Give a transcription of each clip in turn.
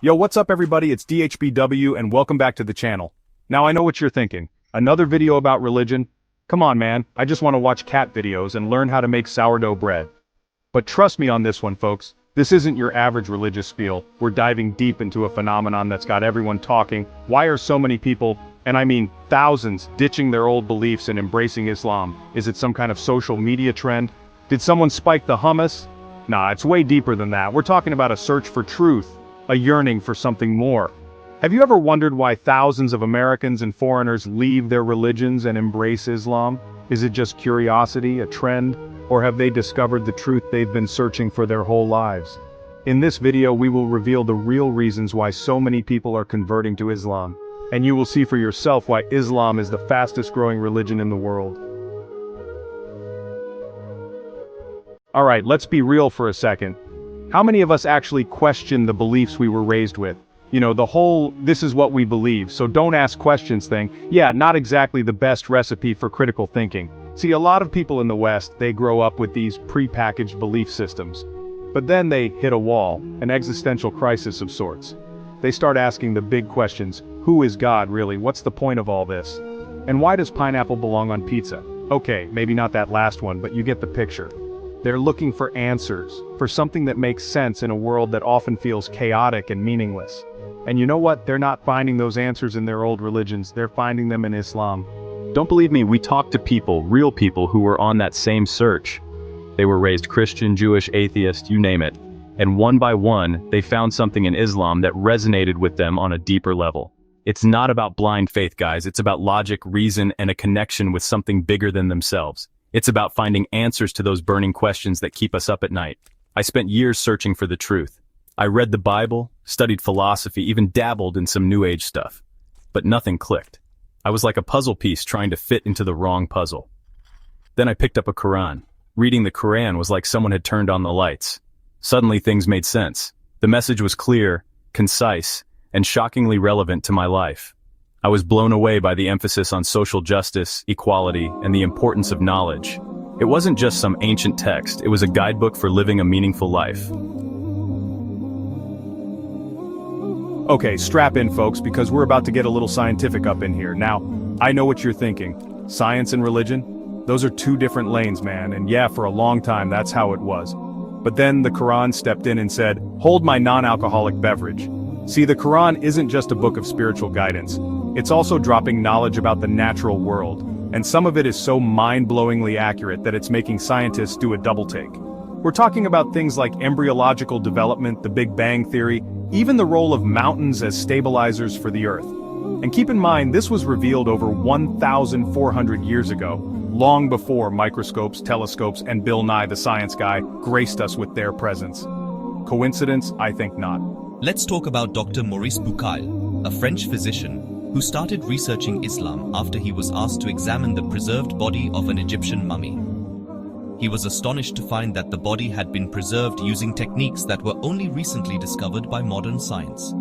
Yo, what's up everybody, it's DHBW and welcome back to the channel. Now I know what you're thinking. Another video about religion? Come on man, I just want to watch cat videos and learn how to make sourdough bread. But trust me on this one folks, this isn't your average religious spiel. We're diving deep into a phenomenon that's got everyone talking. Why are so many people, and I mean thousands, ditching their old beliefs and embracing Islam? Is it some kind of social media trend? Did someone spike the hummus? Nah, it's way deeper than that. We're talking about a search for truth. A yearning for something more. Have you ever wondered why thousands of Americans and foreigners leave their religions and embrace Islam? Is it just curiosity, a trend, or have they discovered the truth they've been searching for their whole lives? In this video we will reveal the real reasons why so many people are converting to Islam, and you will see for yourself why Islam is the fastest growing religion in the world. Alright, let's be real for a second. How many of us actually question the beliefs we were raised with? You know, the whole, this is what we believe, so don't ask questions thing. Yeah, not exactly the best recipe for critical thinking. See, a lot of people in the West, they grow up with these pre-packaged belief systems. But then they hit a wall, an existential crisis of sorts. They start asking the big questions. Who is God really? What's the point of all this? And why does pineapple belong on pizza? Okay, maybe not that last one, but you get the picture. They're looking for answers, for something that makes sense in a world that often feels chaotic and meaningless. And you know what? They're not finding those answers in their old religions, they're finding them in Islam. Don't believe me, we talked to people, real people who were on that same search. They were raised Christian, Jewish, atheist, you name it. And one by one, they found something in Islam that resonated with them on a deeper level. It's not about blind faith, guys, it's about logic, reason, and a connection with something bigger than themselves. It's about finding answers to those burning questions that keep us up at night. I spent years searching for the truth. I read the Bible, studied philosophy, even dabbled in some New Age stuff. But nothing clicked. I was like a puzzle piece trying to fit into the wrong puzzle. Then I picked up a Quran. Reading the Quran was like someone had turned on the lights. Suddenly things made sense. The message was clear, concise, and shockingly relevant to my life. I was blown away by the emphasis on social justice, equality, and the importance of knowledge. It wasn't just some ancient text, it was a guidebook for living a meaningful life. Okay, strap in folks, because we're about to get a little scientific up in here. Now, I know what you're thinking. Science and religion? Those are two different lanes, man, and yeah, for a long time that's how it was. But then the Quran stepped in and said, hold my non-alcoholic beverage. See, the Quran isn't just a book of spiritual guidance. It's also dropping knowledge about the natural world, and some of it is so mind-blowingly accurate that it's making scientists do a double take. We're talking about things like embryological development, the Big Bang Theory, even the role of mountains as stabilizers for the Earth. And keep in mind, this was revealed over 1,400 years ago, long before microscopes, telescopes, and Bill Nye the Science Guy graced us with their presence. Coincidence? I think not. Let's talk about Dr. Maurice Bucaille, a French physician who started researching Islam after he was asked to examine the preserved body of an Egyptian mummy. He was astonished to find that the body had been preserved using techniques that were only recently discovered by modern science.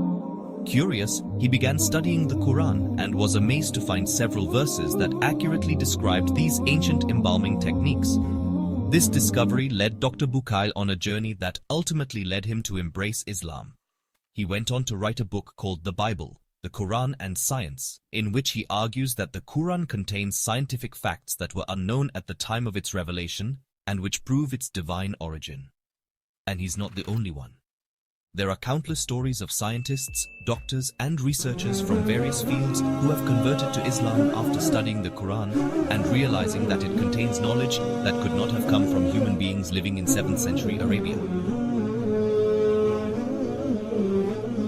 Curious, he began studying the Quran and was amazed to find several verses that accurately described these ancient embalming techniques. This discovery led Dr. Bucaille on a journey that ultimately led him to embrace Islam. He went on to write a book called The Bible, The Quran and Science, in which he argues that the Quran contains scientific facts that were unknown at the time of its revelation and which prove its divine origin. And he's not the only one. There are countless stories of scientists, doctors, and researchers from various fields who have converted to Islam after studying the Quran and realizing that it contains knowledge that could not have come from human beings living in 7th century Arabia.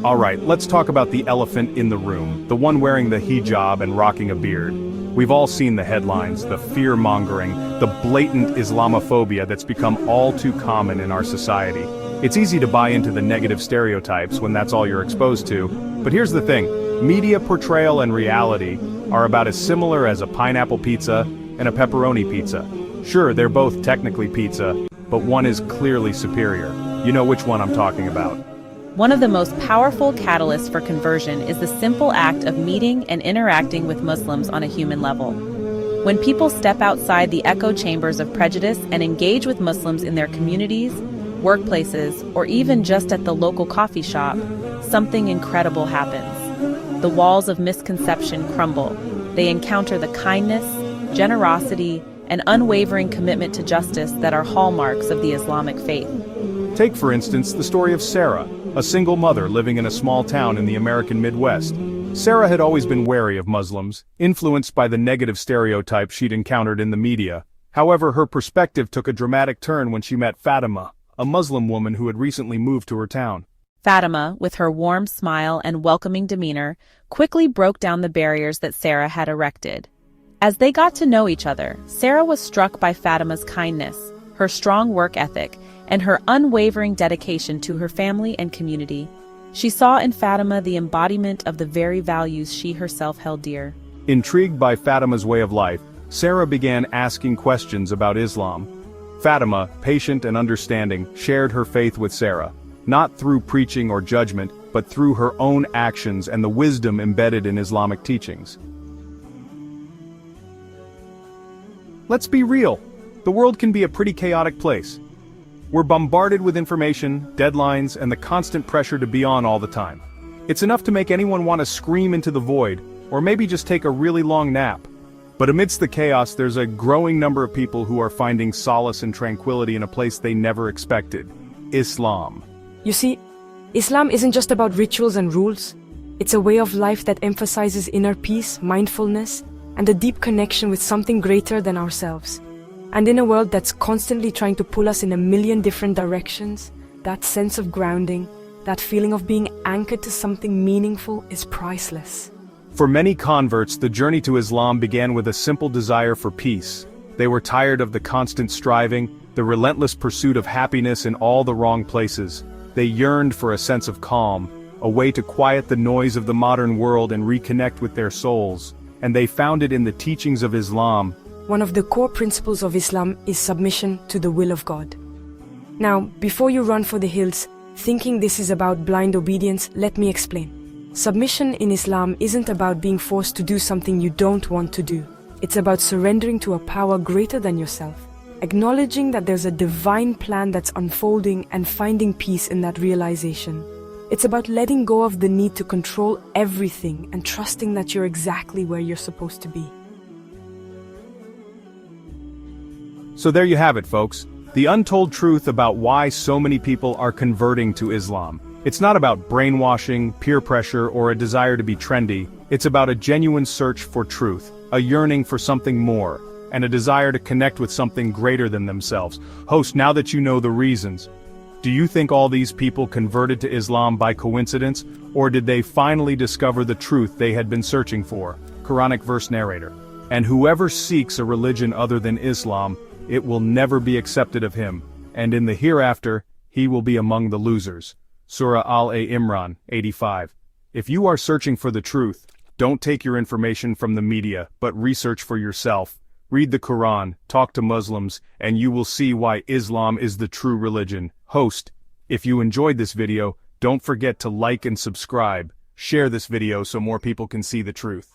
Alright, let's talk about the elephant in the room, the one wearing the hijab and rocking a beard. We've all seen the headlines, the fear-mongering, the blatant Islamophobia that's become all too common in our society. It's easy to buy into the negative stereotypes when that's all you're exposed to, but here's the thing, media portrayal and reality are about as similar as a pineapple pizza and a pepperoni pizza. Sure, they're both technically pizza, but one is clearly superior. You know which one I'm talking about. One of the most powerful catalysts for conversion is the simple act of meeting and interacting with Muslims on a human level. When people step outside the echo chambers of prejudice and engage with Muslims in their communities, workplaces, or even just at the local coffee shop, something incredible happens. The walls of misconception crumble. They encounter the kindness, generosity, and unwavering commitment to justice that are hallmarks of the Islamic faith. Take, for instance, the story of Sarah, a single mother living in a small town in the American Midwest. Sarah had always been wary of Muslims, influenced by the negative stereotypes she'd encountered in the media. However, her perspective took a dramatic turn when she met Fatima, a Muslim woman who had recently moved to her town. Fatima, with her warm smile and welcoming demeanor, quickly broke down the barriers that Sarah had erected. As they got to know each other, Sarah was struck by Fatima's kindness, her strong work ethic, and her unwavering dedication to her family and community. She saw in Fatima the embodiment of the very values she herself held dear. Intrigued by Fatima's way of life, Sarah began asking questions about Islam. Fatima, patient and understanding, shared her faith with Sarah, not through preaching or judgment, but through her own actions and the wisdom embedded in Islamic teachings. Let's be real. The world can be a pretty chaotic place. We're bombarded with information, deadlines, and the constant pressure to be on all the time. It's enough to make anyone want to scream into the void, or maybe just take a really long nap. But amidst the chaos, there's a growing number of people who are finding solace and tranquility in a place they never expected: Islam. You see, Islam isn't just about rituals and rules. It's a way of life that emphasizes inner peace, mindfulness, and a deep connection with something greater than ourselves. And in a world that's constantly trying to pull us in a million different directions, that sense of grounding, that feeling of being anchored to something meaningful is priceless. For many converts, the journey to Islam began with a simple desire for peace. They were tired of the constant striving, the relentless pursuit of happiness in all the wrong places. They yearned for a sense of calm, a way to quiet the noise of the modern world and reconnect with their souls. And they found it in the teachings of Islam. One of the core principles of Islam is submission to the will of God. Now, before you run for the hills, thinking this is about blind obedience, let me explain. Submission in Islam isn't about being forced to do something you don't want to do. It's about surrendering to a power greater than yourself, acknowledging that there's a divine plan that's unfolding and finding peace in that realization. It's about letting go of the need to control everything and trusting that you're exactly where you're supposed to be. So there you have it, folks. The untold truth about why so many people are converting to Islam. It's not about brainwashing, peer pressure, or a desire to be trendy. It's about a genuine search for truth, a yearning for something more, and a desire to connect with something greater than themselves. Host, now that you know the reasons, do you think all these people converted to Islam by coincidence, or did they finally discover the truth they had been searching for? Quranic verse narrator. And whoever seeks a religion other than Islam, it will never be accepted of him, and in the hereafter, he will be among the losers. Surah Al-Imran, 85. If you are searching for the truth, don't take your information from the media, but research for yourself. Read the Quran, talk to Muslims, and you will see why Islam is the true religion. Host, if you enjoyed this video, don't forget to like and subscribe. Share this video so more people can see the truth.